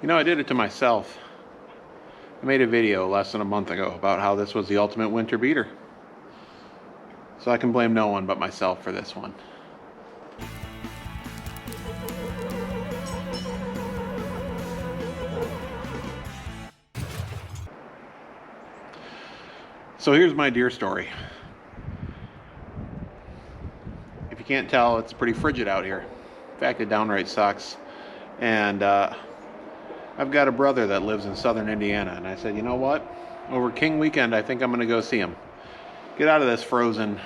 You know, I did it to myself. I made a video less than a month ago about how this was the ultimate winter beater. So I can blame no one but myself for this one. So here's my deer story. If you can't tell, it's pretty frigid out here. In fact, it downright sucks. And I've got a brother that lives in southern Indiana, and I said, you know what? Over King Weekend, I think I'm going to go see him. Get out of this frozen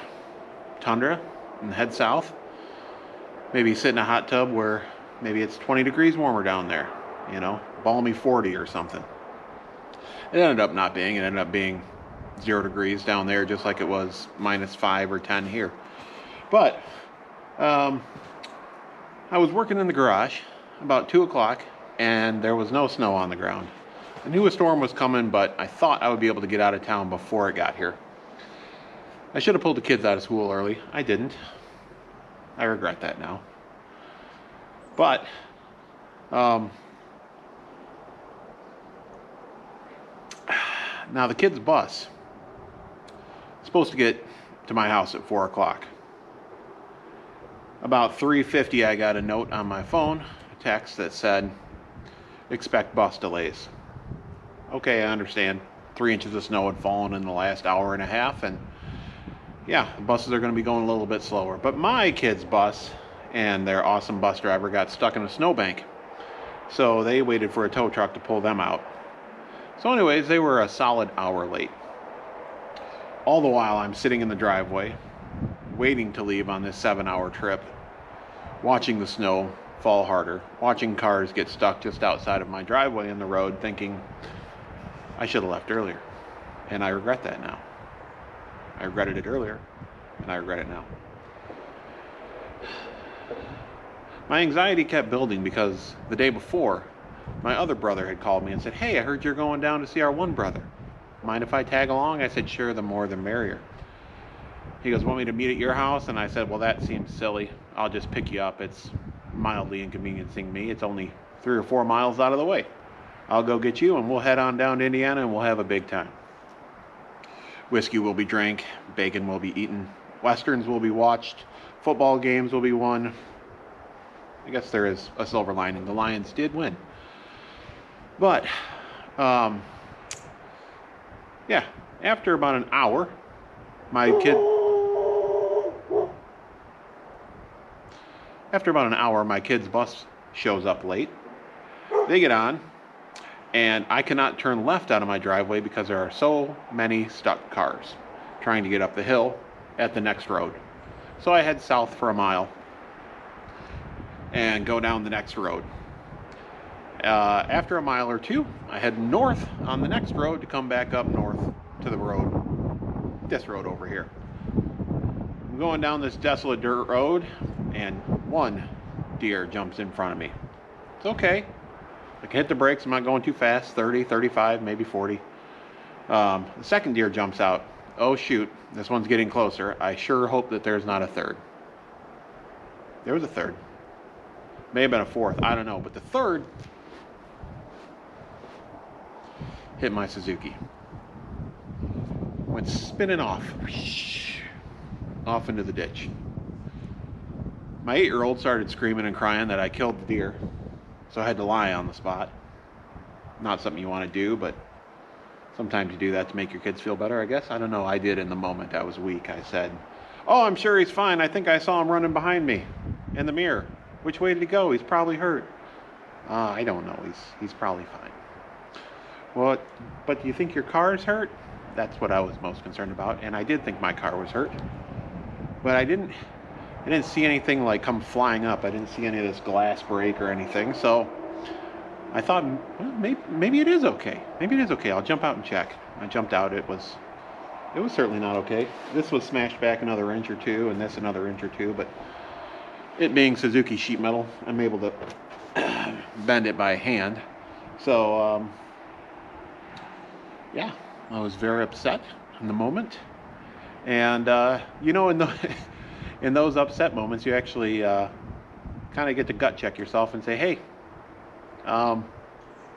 tundra and head south. Maybe sit in a hot tub where maybe it's 20 degrees warmer down there. You know, balmy 40 or something. It ended up not being. It ended up being 0 degrees down there, just like it was -5 or 10 here. But I was working in the garage about 2 o'clock, and there was no snow on the ground. I knew a storm was coming, but I thought I would be able to get out of town before it got here. I should have pulled the kids out of school early. I didn't. I regret that now. But now the kids' bus is supposed to get to my house at 4 o'clock. About 3:50, I got a note on my phone, a text that said, expect bus delays. Okay, I understand. 3 inches of snow had fallen in the last hour and a half, and yeah, the buses are going to be going a little bit slower. But my kids' bus and their awesome bus driver got stuck in a snowbank, so they waited for a tow truck to pull them out. So anyways, they were a solid hour late. All the while, I'm sitting in the driveway, waiting to leave on this 7-hour trip, watching the snow fall harder, watching cars get stuck just outside of my driveway in the road, thinking I should have left earlier. And I regret that now. I regretted it earlier, and I regret it now. My anxiety kept building because the day before, my other brother had called me and said, hey, I heard you're going down to see our one brother. Mind if I tag along? I said, sure, the more the merrier. He goes, want me to meet at your house? And I said, well, that seems silly. I'll just pick you up. It's mildly inconveniencing me. It's only 3 or 4 miles out of the way. I'll go get you, and we'll head on down to Indiana, and we'll have a big time. Whiskey will be drank. Bacon will be eaten. Westerns will be watched. Football games will be won. I guess there is a silver lining. The Lions did win. But, yeah, after about an hour, my kids bus shows up late. They get on, and I cannot turn left out of my driveway because there are so many stuck cars trying to get up the hill at the next road. So I head south for a mile and go down the next road. After a mile or two, I head north on the next road to come back up north to the road, this road over here. I'm going down this desolate dirt road, and one deer jumps in front of me. It's okay. I can hit the brakes. I'm not going too fast, 30, 35, maybe 40. The second deer jumps out. Oh, shoot. This one's getting closer. I sure hope that there's not a third. There was a third. May have been a fourth. I don't know. But the third hit my Suzuki. Went spinning off into the ditch. My 8-year-old started screaming and crying that I killed the deer, so I had to lie on the spot. Not something you want to do, but sometimes you do that to make your kids feel better, I guess. I don't know. I did in the moment. I was weak. I said, oh, I'm sure he's fine. I think I saw him running behind me in the mirror. Which way did he go? He's probably hurt. I don't know. He's probably fine. Well, but do you think your car's hurt? That's what I was most concerned about, and I did think my car was hurt. But I didn't see anything like come flying up. I didn't see any of this glass break or anything, so I thought, well, maybe it is okay. Maybe it is okay. I'll jump out and check. I jumped out. It was certainly not okay. This was smashed back another inch or two, and this another inch or two, but it being Suzuki sheet metal, I'm able to bend it by hand. So, yeah, I was very upset in the moment. And, you know, in those upset moments, you actually kind of get to gut check yourself and say, hey,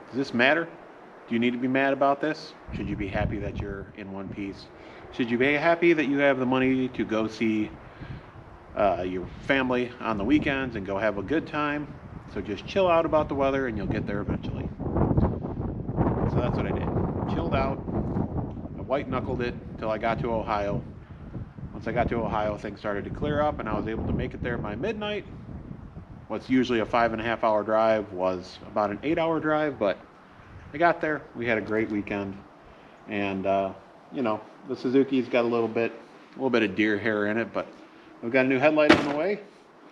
Does this matter? Do you need to be mad about this? Should you be happy that you're in one piece? Should you be happy that you have the money to go see your family on the weekends and go have a good time? So just chill out about the weather and you'll get there eventually. So that's what I did. Chilled out. I white knuckled it until I got to Ohio. Once I got to Ohio, things started to clear up and I was able to make it there by midnight. What's usually a 5.5 hour drive was about an 8 hour drive, but I got there. We had a great weekend. And, you know, the Suzuki's got a little bit of deer hair in it, but we've got a new headlight on the way.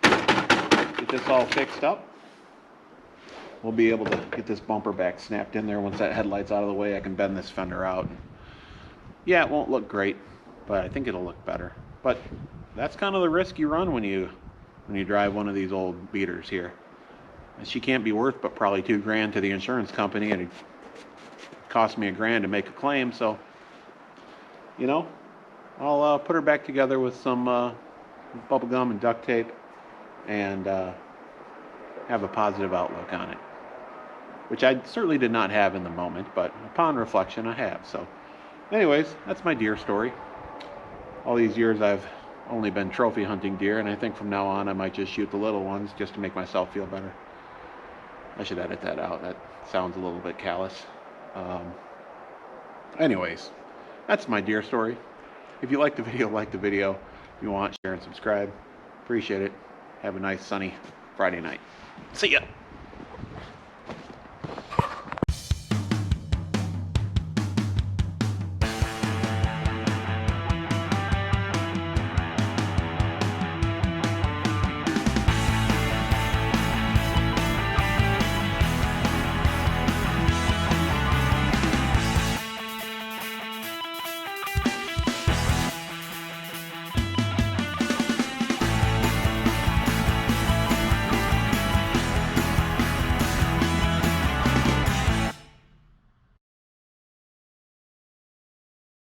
Get this all fixed up. We'll be able to get this bumper back snapped in there. Once that headlight's out of the way, I can bend this fender out. Yeah, it won't look great, but I think it'll look better. But that's kind of the risk you run when you drive one of these old beaters here. She can't be worth but probably $2,000 to the insurance company, and it cost me $1,000 to make a claim. So, you know, I'll put her back together with some bubble gum and duct tape, and have a positive outlook on it, which I certainly did not have in the moment, but upon reflection I have. So anyways, that's my deer story. All these years I've only been trophy hunting deer, and I think from now on I might just shoot the little ones just to make myself feel better. I should edit that out. That sounds a little bit callous. Anyways, that's my deer story. If you like the video. If you want, share and subscribe. Appreciate it. Have a nice sunny Friday night. See ya.